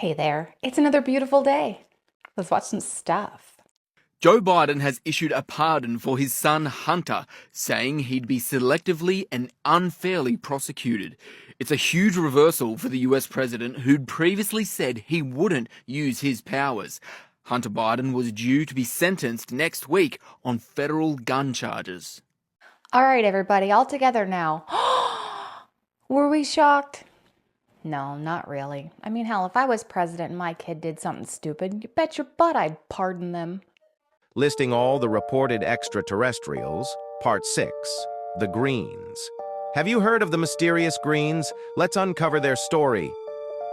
Hey there, it's another beautiful day. Let's watch some stuff. Joe Biden has issued a pardon for his son Hunter, saying he'd be selectively and unfairly prosecuted. It's a huge reversal for the US president, who'd previously said he wouldn't use his powers. Hunter Biden was due to be sentenced next week on federal gun charges. All right, everybody, all together now. Were we shocked? No, not really. I mean, hell, if I was president and my kid did something stupid, you bet your butt I'd pardon them. Listing all the reported extraterrestrials, Part 6, The Greens. Have you heard of the mysterious Greens? Let's uncover their story.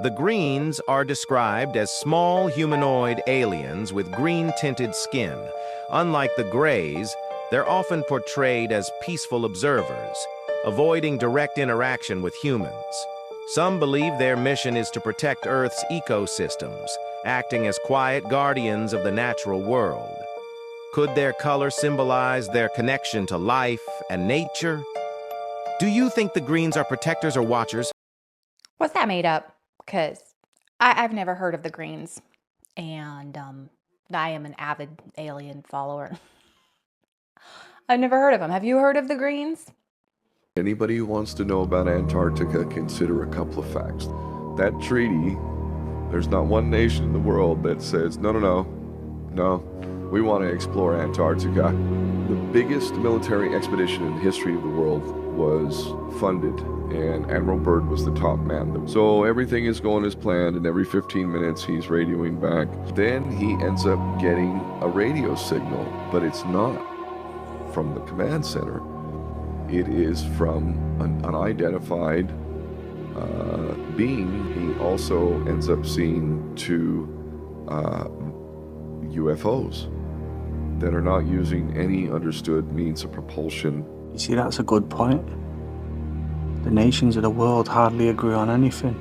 The Greens are described as small humanoid aliens with green-tinted skin. Unlike the Greys, they're often portrayed as peaceful observers, avoiding direct interaction with humans. Some believe their mission is to protect Earth's ecosystems, acting as quiet guardians of the natural world. Could their color symbolize their connection to life and nature? Do you think the Greens are protectors or watchers? What's that made up? Because I've never heard of the Greens. And I am an avid alien follower. I've never heard of them. Have you heard of the Greens? Anybody who wants to know about Antarctica, consider a couple of facts. That treaty, there's not one nation in the world that says, no, we want to explore Antarctica. The biggest military expedition in the history of the world was funded, and Admiral Byrd was the top man. So everything is going as planned, and every 15 minutes he's radioing back. Then he ends up getting a radio signal, but it's not from the command center. It is from an unidentified being. He also ends up seeing two UFOs that are not using any understood means of propulsion. You see, that's a good point. The nations of the world hardly agree on anything,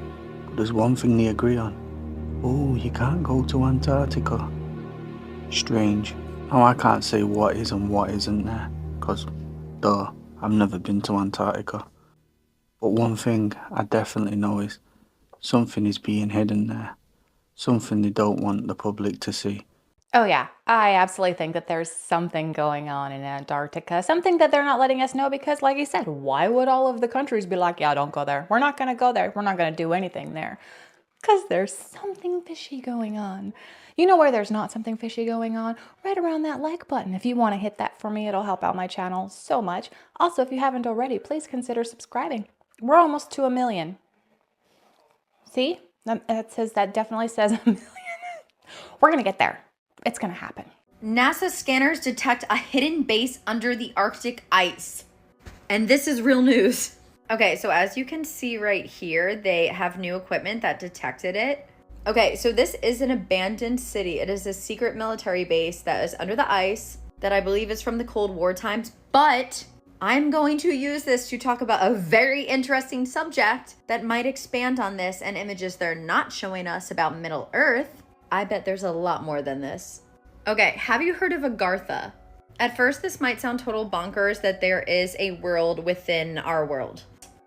but there's one thing they agree on. Oh, you can't go to Antarctica. Strange. Now I can't say what is and what isn't there, because, duh, I've never been to Antarctica. But one thing I definitely know is something is being hidden there. Something they don't want the public to see. Oh yeah, I absolutely think that there's something going on in Antarctica, something that they're not letting us know because, like you said, why would all of the countries be like, yeah, don't go there. We're not going to go there. We're not going to do anything there. Because there's something fishy going on. You know where there's not something fishy going on? Right around that like button. If you want to hit that for me, it'll help out my channel so much. Also, if you haven't already, please consider subscribing. We're almost to 1 million. See? That definitely says 1 million. We're going to get there. It's going to happen. NASA scanners detect a hidden base under the Arctic ice. And this is real news. Okay, so as you can see right here, they have new equipment that detected it. Okay, so this is an abandoned city. It is a secret military base that is under the ice that I believe is from the Cold War times. But I'm going to use this to talk about a very interesting subject that might expand on this and images they're not showing us about Middle Earth. I bet there's a lot more than this. Okay, have you heard of Agartha? At first, this might sound total bonkers that there is a world within our world.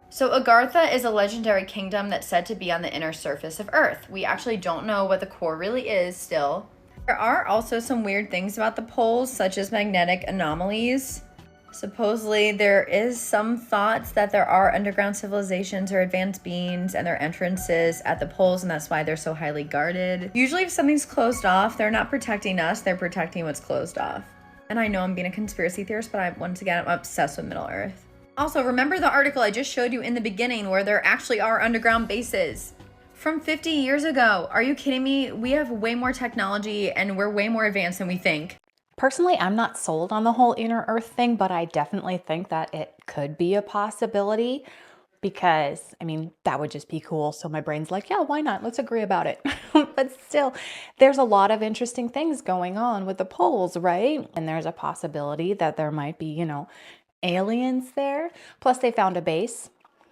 So Agartha is a legendary kingdom that's said to be on the inner surface of Earth. We actually don't know what the core really is still. There are also some weird things about the poles, such as magnetic anomalies. Supposedly, there is some thoughts that there are underground civilizations or advanced beings and their entrances at the poles, and that's why they're so highly guarded. Usually if something's closed off, they're not protecting us, they're protecting what's closed off. And I know I'm being a conspiracy theorist, but once again, I'm obsessed with Middle Earth. Also, remember the article I just showed you in the beginning where there actually are underground bases from 50 years ago. Are you kidding me? We have way more technology and we're way more advanced than we think. Personally, I'm not sold on the whole inner Earth thing, but I definitely think that it could be a possibility because, I mean, that would just be cool. So my brain's like, yeah, why not? Let's agree about it. But still, there's a lot of interesting things going on with the poles, right? And there's a possibility that there might be, aliens there. Plus, they found a base.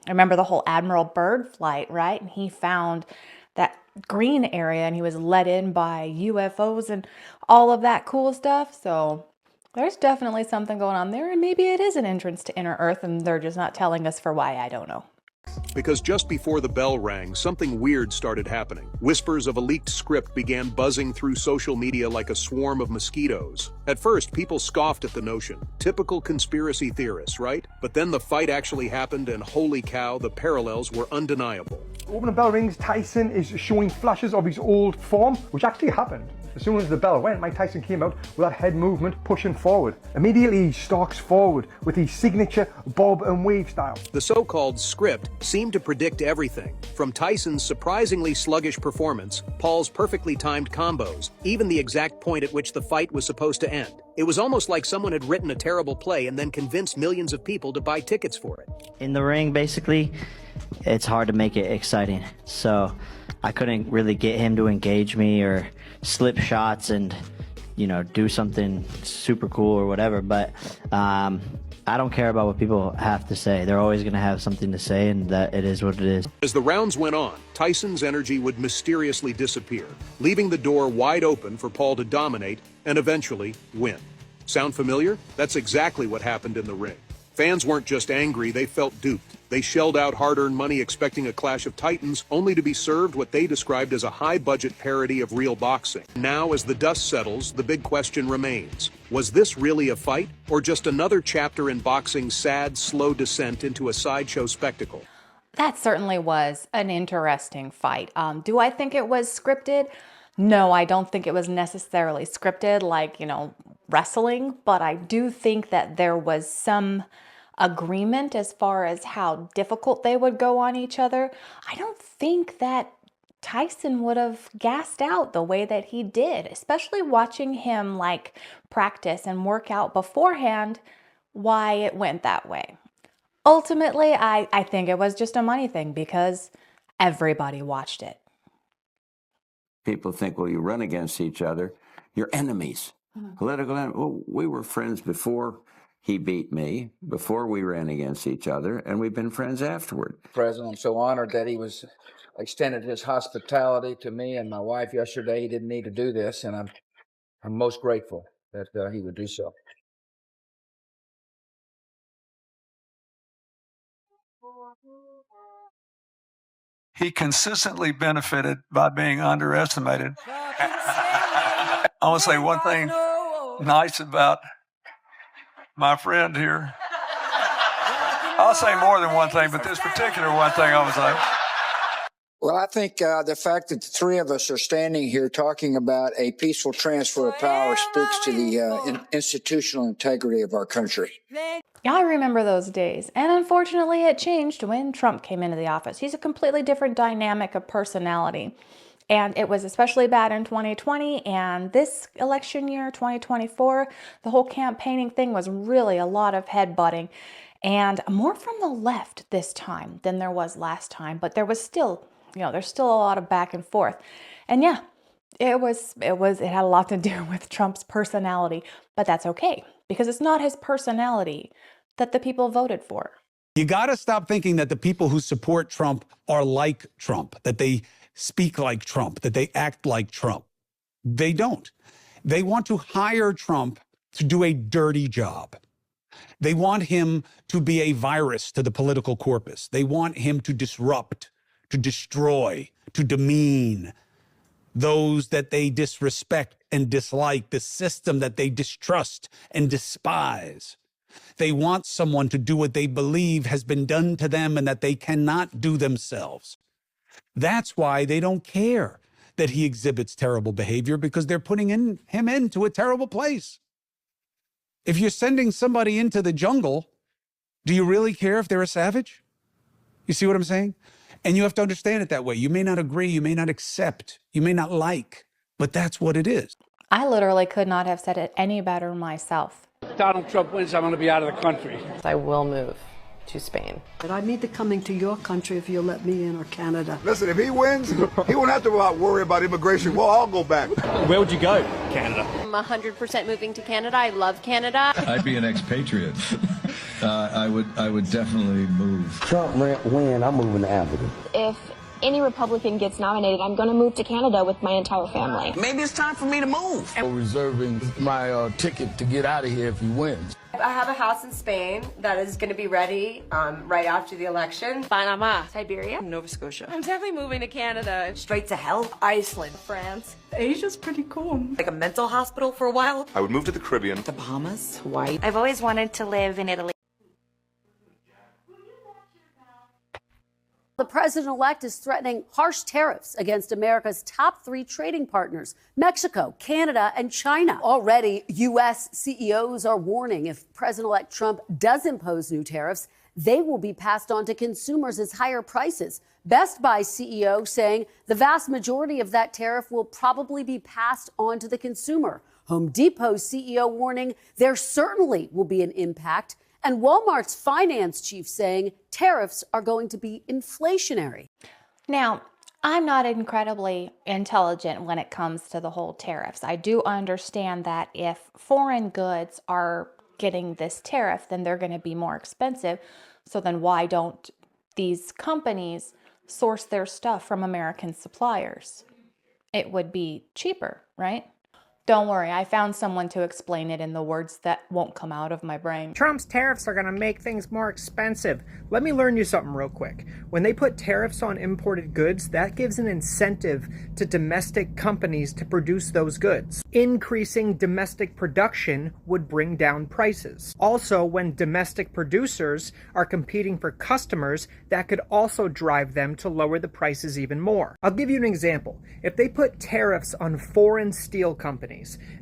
I remember the whole Admiral Byrd flight, right? And he found that green area and he was let in by UFOs and all of that cool stuff. So there's definitely something going on there, and maybe it is an entrance to inner Earth and they're just not telling us for why, I don't know. because just before the bell rang, something weird started happening. Whispers of a leaked script began buzzing through social media like a swarm of mosquitoes. At first, people scoffed at the notion. Typical conspiracy theorists, right? But then the fight actually happened, and holy cow, the parallels were undeniable. When the bell rings, Tyson is showing flashes of his old form, which actually happened. As soon as the bell went, Mike Tyson came out with that head movement pushing forward. Immediately he stalks forward with his signature bob and weave style. The so-called script seemed to predict everything, from Tyson's surprisingly sluggish performance, Paul's perfectly timed combos, even the exact point at which the fight was supposed to end. It was almost like someone had written a terrible play and then convinced millions of people to buy tickets for it. In the ring, basically, it's hard to make it exciting. So I couldn't really get him to engage me or slip shots and, you know, do something super cool or whatever. But I don't care about what people have to say. They're always going to have something to say, and that it is what it is. As the rounds went on, Tyson's energy would mysteriously disappear, leaving the door wide open for Paul to dominate and eventually win. Sound familiar? That's exactly what happened in the ring. Fans weren't just angry, they felt duped. They shelled out hard-earned money expecting a clash of titans, only to be served what they described as a high-budget parody of real boxing. Now, as the dust settles, the big question remains. Was this really a fight, or just another chapter in boxing's sad, slow descent into a sideshow spectacle? That certainly was an interesting fight. Do I think it was scripted? No, I don't think it was necessarily scripted like, wrestling, but I do think that there was some agreement as far as how difficult they would go on each other. I don't think that Tyson would have gassed out the way that he did, especially watching him practice and work out beforehand why it went that way. Ultimately, I think it was just a money thing because everybody watched it. People think, well, you run against each other, you're enemies. Political enemies. Well, we were friends before he beat me, before we ran against each other, and we've been friends afterward. President, I'm so honored that he extended his hospitality to me and my wife yesterday. He didn't need to do this, and I'm most grateful that he would do so. He consistently benefited by being underestimated. I want to say one thing nice about my friend here. I'll say more than one thing, but this particular one thing I was like. Well, I think the fact that the three of us are standing here talking about a peaceful transfer of power speaks to the institutional integrity of our country. Yeah, I remember those days. And unfortunately, it changed when Trump came into the office. He's a completely different dynamic of personality. And it was especially bad in 2020. And this election year, 2024, the whole campaigning thing was really a lot of headbutting. And more from the left this time than there was last time. But there was still, there's still a lot of back and forth. And yeah, it had a lot to do with Trump's personality. But that's okay, because it's not his personality that the people voted for. You got to stop thinking that the people who support Trump are like Trump, that they speak like Trump, that they act like Trump. They don't. They want to hire Trump to do a dirty job. They want him to be a virus to the political corpus. They want him to disrupt, to destroy, to demean those that they disrespect and dislike, the system that they distrust and despise. They want someone to do what they believe has been done to them and that they cannot do themselves. That's why they don't care that he exhibits terrible behavior, because they're putting him into a terrible place. If you're sending somebody into the jungle, do you really care if they're a savage? You see what I'm saying? And you have to understand it that way. You may not agree, you may not accept, you may not like, but that's what it is. I literally could not have said it any better myself. If Donald Trump wins, I'm going to be out of the country. I will move to Spain. But I'd need to come into your country if you'll let me in, or Canada. Listen, if he wins, he won't have to worry about immigration. We'll all go back. Where would you go? Canada. I'm 100% moving to Canada. I love Canada. I'd be an expatriate. I would definitely move. Trump win, I'm moving to Africa. If any Republican gets nominated, I'm going to move to Canada with my entire family. Maybe it's time for me to move. I'm reserving my ticket to get out of here if he wins. I have a house in Spain that is going to be ready right after the election. Panama. Siberia. Nova Scotia. I'm definitely moving to Canada. Straight to hell. Iceland. France. Asia's pretty cool. Like a mental hospital for a while. I would move to the Caribbean. The Bahamas. Hawaii. I've always wanted to live in Italy. The president-elect is threatening harsh tariffs against America's top 3 trading partners, Mexico, Canada, and China. Already, U.S. CEOs are warning if President-elect Trump does impose new tariffs, they will be passed on to consumers as higher prices. Best Buy CEO saying the vast majority of that tariff will probably be passed on to the consumer. Home Depot's CEO warning there certainly will be an impact. And Walmart's finance chief saying tariffs are going to be inflationary. Now, I'm not incredibly intelligent when it comes to the whole tariffs. I do understand that if foreign goods are getting this tariff, then they're going to be more expensive. So then why don't these companies source their stuff from American suppliers? It would be cheaper, right? Don't worry, I found someone to explain it in the words that won't come out of my brain. Trump's tariffs are going to make things more expensive. Let me learn you something real quick. When they put tariffs on imported goods, that gives an incentive to domestic companies to produce those goods. Increasing domestic production would bring down prices. Also, when domestic producers are competing for customers, that could also drive them to lower the prices even more. I'll give you an example. If they put tariffs on foreign steel companies,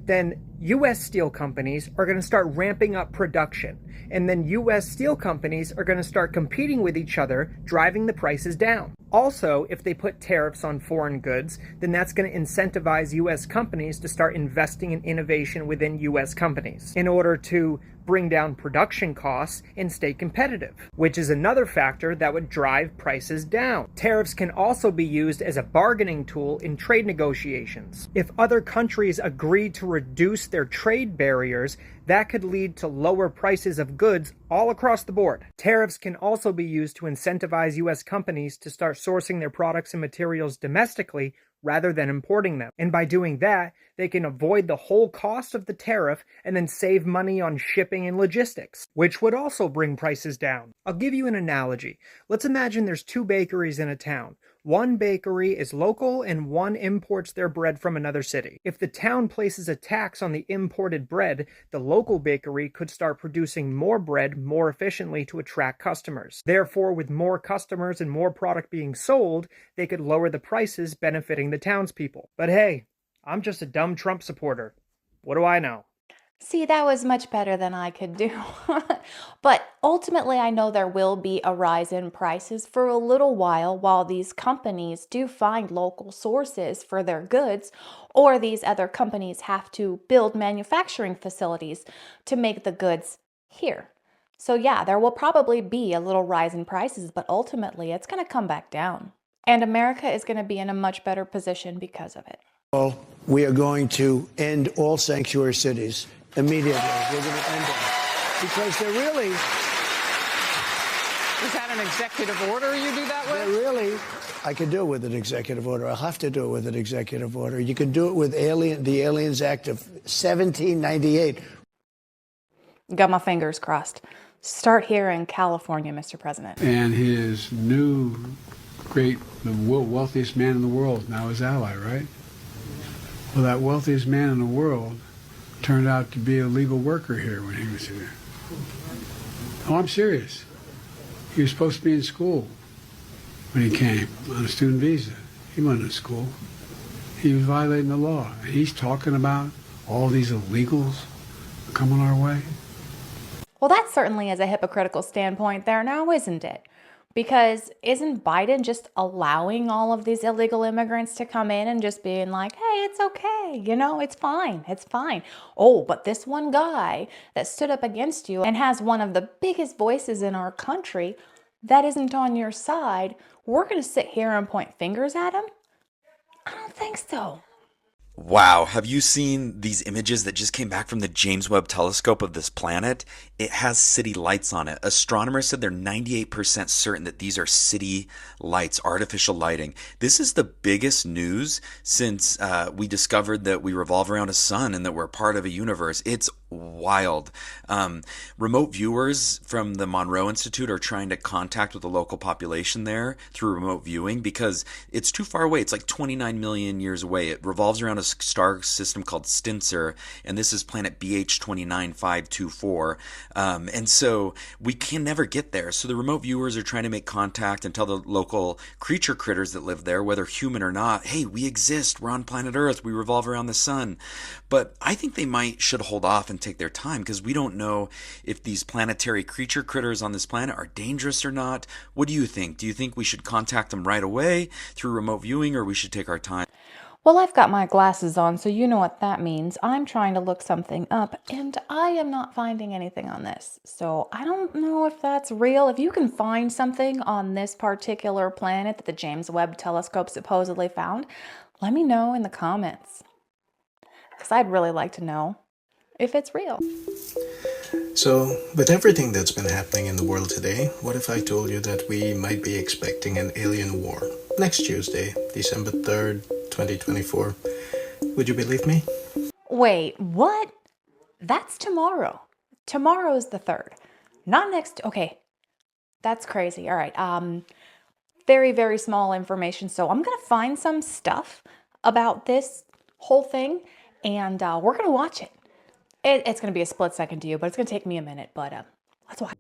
then U.S. steel companies are going to start ramping up production. And then U.S. steel companies are going to start competing with each other, driving the prices down. Also, if they put tariffs on foreign goods, then that's going to incentivize U.S. companies to start investing in innovation within U.S. companies in order to bring down production costs and stay competitive, which is another factor that would drive prices down. Tariffs can also be used as a bargaining tool in trade negotiations. If other countries agree to reduce their trade barriers, that could lead to lower prices of goods all across the board. Tariffs can also be used to incentivize U.S. companies to start sourcing their products and materials domestically rather than importing them. And by doing that, they can avoid the whole cost of the tariff and then save money on shipping and logistics, which would also bring prices down. I'll give you an analogy. Let's imagine there's 2 bakeries in a town. One bakery is local and one imports their bread from another city. If the town places a tax on the imported bread, the local bakery could start producing more bread more efficiently to attract customers. Therefore, with more customers and more product being sold, they could lower the prices, benefiting the townspeople. But hey, I'm just a dumb Trump supporter. What do I know? See, that was much better than I could do. But ultimately, I know there will be a rise in prices for a little while these companies do find local sources for their goods, or these other companies have to build manufacturing facilities to make the goods here. So yeah, there will probably be a little rise in prices, but ultimately it's going to come back down. And America is going to be in a much better position because of it. We are going to end all sanctuary cities immediately. We're going to end them because they're really. Is that an executive order you do that with? They're really. I can do it with an executive order. I'll have to do it with an executive order. You can do it with the Aliens Act of 1798. Got my fingers crossed. Start here in California, Mr. President. And his new the wealthiest man in the world, now his ally, right? Well, that wealthiest man in the world turned out to be a legal worker here when he was here. Oh, I'm serious. He was supposed to be in school when he came on a student visa. He wasn't in school. He was violating the law. And he's talking about all these illegals coming our way. Well, that certainly is a hypocritical standpoint there now, isn't it? Because isn't Biden just allowing all of these illegal immigrants to come in and just being like, hey, it's okay, it's fine, it's fine. Oh, but this one guy that stood up against you and has one of the biggest voices in our country that isn't on your side, we're going to sit here and point fingers at him? I don't think so. Wow, have you seen these images that just came back from the James Webb Telescope of this planet? It has city lights on it. Astronomers said they're 98% certain that these are city lights, artificial lighting. This is the biggest news since we discovered that we revolve around a sun and that we're part of a universe. It's wild. Remote viewers from the Monroe Institute are trying to contact with the local population there through remote viewing because it's too far away. It's like 29 million years away. It revolves around a star system called Stinser, and this is planet BH29524. And so we can never get there. So the remote viewers are trying to make contact and tell the local creature critters that live there, whether human or not, hey, we exist. We're on planet Earth. We revolve around the sun. But I think they should hold off and take their time because we don't know if these planetary creature critters on this planet are dangerous or not. What do you think? Do you think we should contact them right away through remote viewing, or we should take our time? Well, I've got my glasses on, so you know what that means. I'm trying to look something up, and I am not finding anything on this. So I don't know if that's real. If you can find something on this particular planet that the James Webb Telescope supposedly found, let me know in the comments. Because I'd really like to know if it's real. So, with everything that's been happening in the world today, what if I told you that we might be expecting an alien war next Tuesday, December 3rd, 2024? Would you believe me? Wait, what? That's tomorrow. Tomorrow's the 3rd. Not next. Okay. That's crazy. All right. Very, very small information. So I'm going to find some stuff about this whole thing and we're going to watch it. It's going to be a split second to you, but it's going to take me a minute. But let's watch.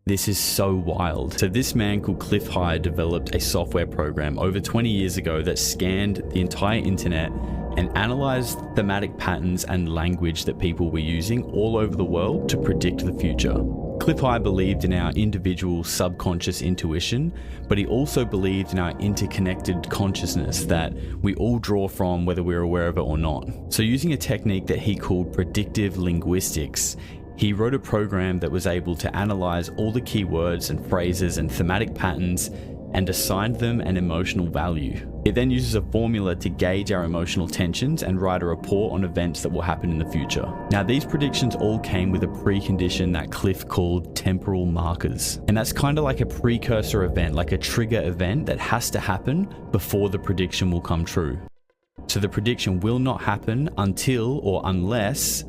This is so wild. So this man called Cliff High developed a software program over 20 years ago that scanned the entire internet and analyzed thematic patterns and language that people were using all over the world to predict the future. Cliff High believed in our individual subconscious intuition, but he also believed in our interconnected consciousness that we all draw from whether we're aware of it or not. So using a technique that he called predictive linguistics, he wrote a program that was able to analyze all the keywords and phrases and thematic patterns and assigned them an emotional value. It then uses a formula to gauge our emotional tensions and write a report on events that will happen in the future. Now, these predictions all came with a precondition that Cliff called temporal markers. And that's kind of like a precursor event, like a trigger event that has to happen before the prediction will come true. So the prediction will not happen until or unless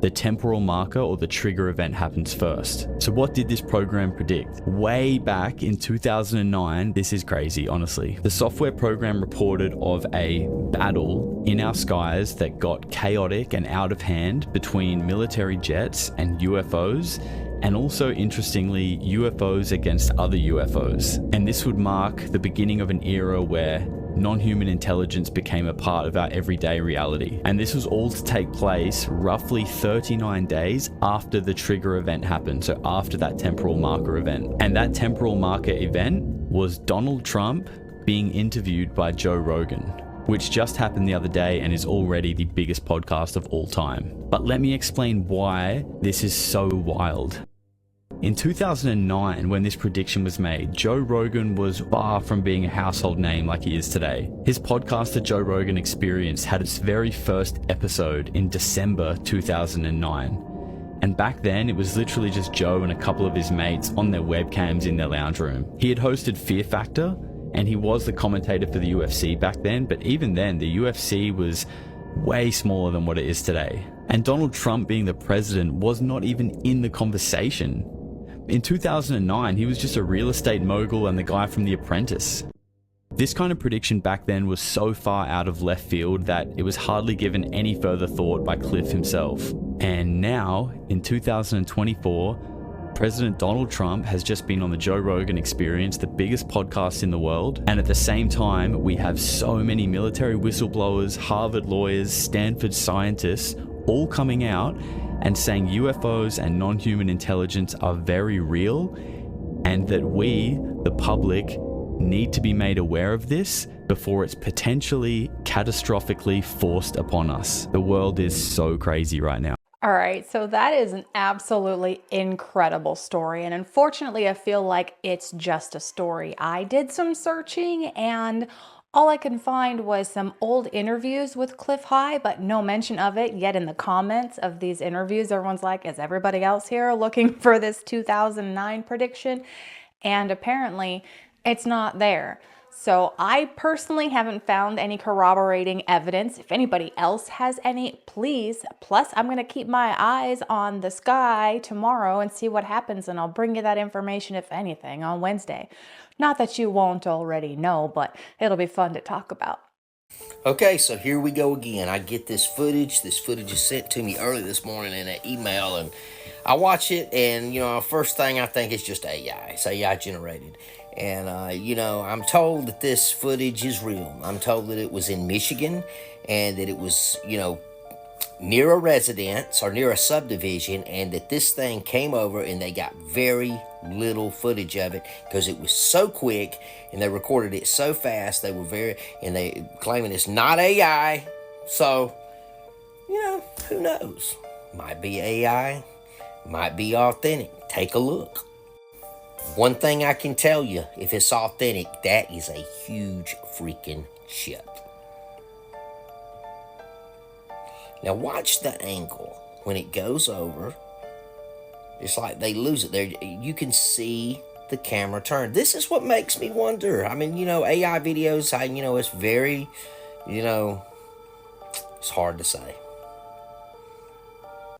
the temporal marker or the trigger event happens first. So what did this program predict? Way back in 2009, this is crazy, honestly. The software program reported of a battle in our skies that got chaotic and out of hand between military jets and UFOs, and also, interestingly, UFOs against other UFOs. And this would mark the beginning of an era where non-human intelligence became a part of our everyday reality. And this was all to take place roughly 39 days after the trigger event happened, so after that temporal marker event. And that temporal marker event was Donald Trump being interviewed by Joe Rogan, which just happened the other day and is already the biggest podcast of all time. But let me explain why this is so wild. In 2009, when this prediction was made, Joe Rogan was far from being a household name like he is today. His podcast, The Joe Rogan Experience, had its very first episode in December 2009. And back then, it was literally just Joe and a couple of his mates on their webcams in their lounge room. He had hosted Fear Factor, and he was the commentator for the UFC back then, but even then, the UFC was way smaller than what it is today. And Donald Trump being the president was not even in the conversation. In 2009, he was just a real estate mogul and the guy from The Apprentice. This kind of prediction back then was so far out of left field that it was hardly given any further thought by Cliff himself. And now, in 2024, President Donald Trump has just been on the Joe Rogan Experience, the biggest podcast in the world. And at the same time, we have so many military whistleblowers, Harvard lawyers, Stanford scientists, all coming out and saying UFOs and non-human intelligence are very real, and that we, the public, need to be made aware of this before it's potentially catastrophically forced upon us. The world is so crazy right now. All right, so that is an absolutely incredible story. And unfortunately, I feel like it's just a story. I did some searching and All I could find was some old interviews with Cliff High, but no mention of it. Yet in the comments of these interviews, everyone's like, is everybody else here looking for this 2009 prediction? And apparently it's not there. So I personally haven't found any corroborating evidence. If anybody else has any, please. Plus, I'm going to keep my eyes on the sky tomorrow and see what happens, and I'll bring you that information, if anything, on Wednesday. Not that you won't already know, but it'll be fun to talk about. Okay, so here we go again. I get this footage. This footage is sent to me early this morning in an email, and I watch it, and, first thing I think is just AI. It's AI generated. And, I'm told that this footage is real. I'm told that it was in Michigan and that it was, near a residence or near a subdivision, and that this thing came over and they got very little footage of it because it was so quick and they recorded it so fast. And they claiming it's not AI. So, who knows? Might be AI, might be authentic. Take a look. One thing I can tell you, if it's authentic, that is a huge freaking ship. Now watch the angle. When it goes over, it's like they lose it. There, you can see the camera turn. This is what makes me wonder. I mean, AI videos, it's very, it's hard to say.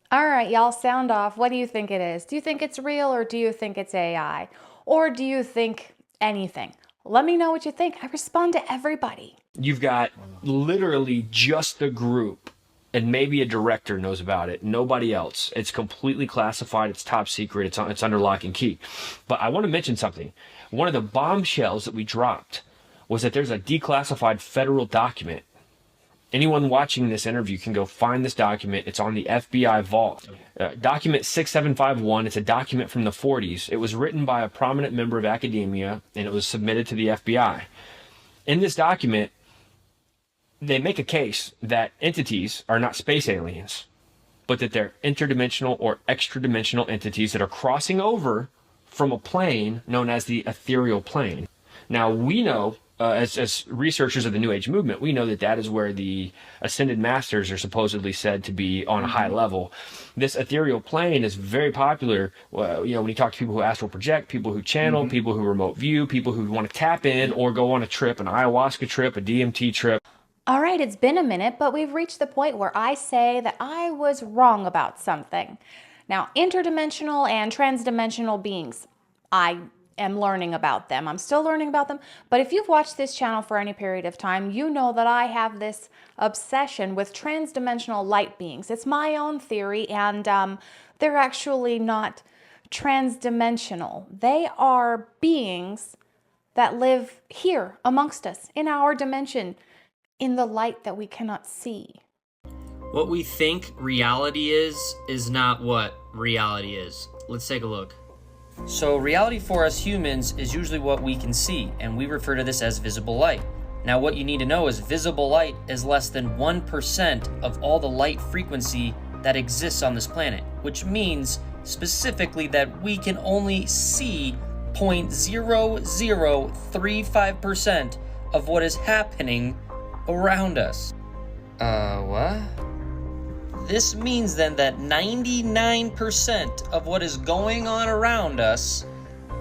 All right, y'all, sound off. What do you think it is? Do you think it's real, or do you think it's AI? Or do you think anything? Let me know what you think. I respond to everybody. You've got literally just the group, and maybe a director knows about it. Nobody else. It's completely classified. It's top secret. It's under lock and key. But I want to mention something. One of the bombshells that we dropped was that there's a declassified federal document. Anyone watching this interview can go find this document. It's on the FBI vault. Document 6751. It's a document from the 40s. It was written by a prominent member of academia, and it was submitted to the FBI. In this document, they make a case that entities are not space aliens, but that they're interdimensional or extra-dimensional entities that are crossing over from a plane known as the ethereal plane. Now, we know, as researchers of the New Age movement, we know that that is where the ascended masters are supposedly said to be on a high level. This ethereal plane is very popular. When you talk to people who astral project, people who channel, people who remote view, people who want to tap in or go on a trip, an ayahuasca trip, a DMT trip. All right, it's been a minute, but we've reached the point where I say that I was wrong about something. Now, interdimensional and transdimensional beings, I am learning about them. I'm still learning about them, but if you've watched this channel for any period of time, you know that I have this obsession with transdimensional light beings. It's my own theory, and they're actually not transdimensional. They are beings that live here amongst us in our dimension, in the light that we cannot see. What we think reality is not what reality is. Let's take a look. So reality for us humans is usually what we can see, and we refer to this as visible light. Now what you need to know is visible light is less than 1% of all the light frequency that exists on this planet, which means specifically that we can only see 0.0035% of what is happening around us. What? This means then that 99% of what is going on around us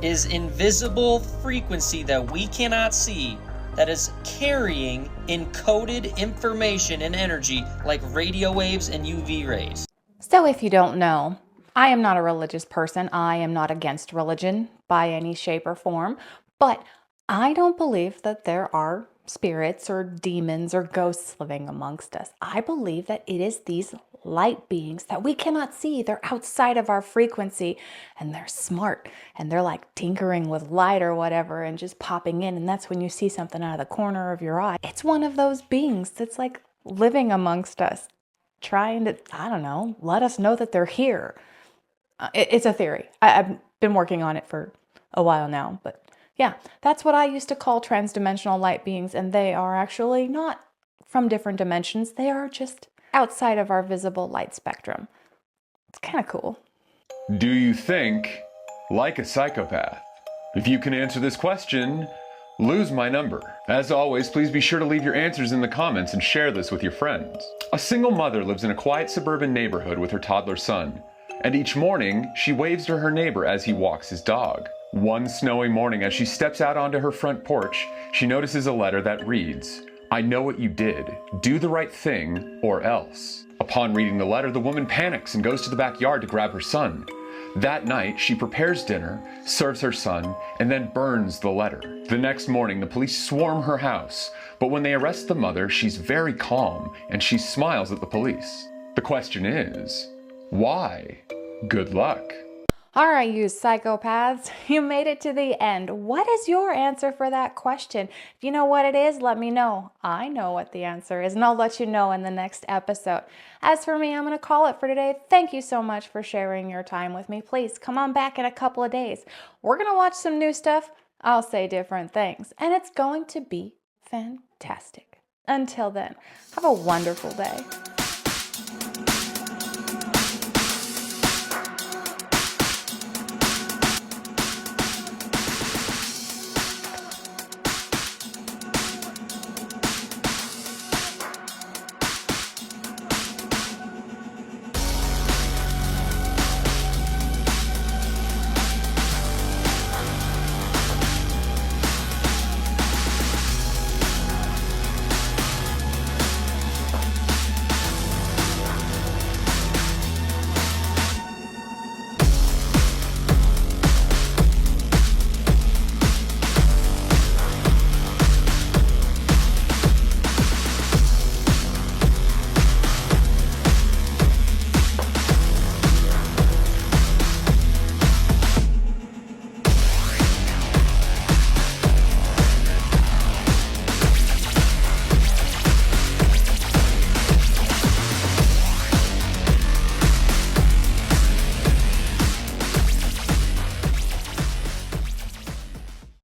is invisible frequency that we cannot see, that is carrying encoded information and energy like radio waves and UV rays. So if you don't know, I am not a religious person. I am not against religion by any shape or form, but I don't believe that there are spirits or demons or ghosts living amongst us. I believe that it is these light beings that we cannot see. They're outside of our frequency, and they're smart, and they're like tinkering with light or whatever and just popping in, and that's when you see something out of the corner of your eye. It's one of those beings that's like living amongst us, trying to, I don't know, let us know that they're here. It's a theory. I've been working on it for a while now, but yeah, that's what I used to call transdimensional light beings, and they are actually not from different dimensions. They are just outside of our visible light spectrum. It's kind of cool. Do you think like a psychopath? If you can answer this question, Lose my number. As always, please be sure to leave your answers in the comments and share this with your friends. A single mother lives in a quiet suburban neighborhood with her toddler son, and each morning she waves to her neighbor as he walks his dog. One snowy morning, as she steps out onto her front porch, she notices a letter that reads, "I know what you did. Do the right thing or else." Upon reading the letter, the woman panics and goes to the backyard to grab her son. That night, she prepares dinner, serves her son, and then burns the letter. The next morning, the police swarm her house, but when they arrest the mother, she's very calm and she smiles at the police. The question is, why? Good luck. All right, you psychopaths, you made it to the end. What is your answer for that question? If you know what it is, let me know. I know what the answer is, and I'll let you know in the next episode. As for me, I'm going to call it for today. Thank you so much for sharing your time with me. Please come on back in a couple of days. We're going to watch some new stuff. I'll say different things, and it's going to be fantastic. Until then, have a wonderful day.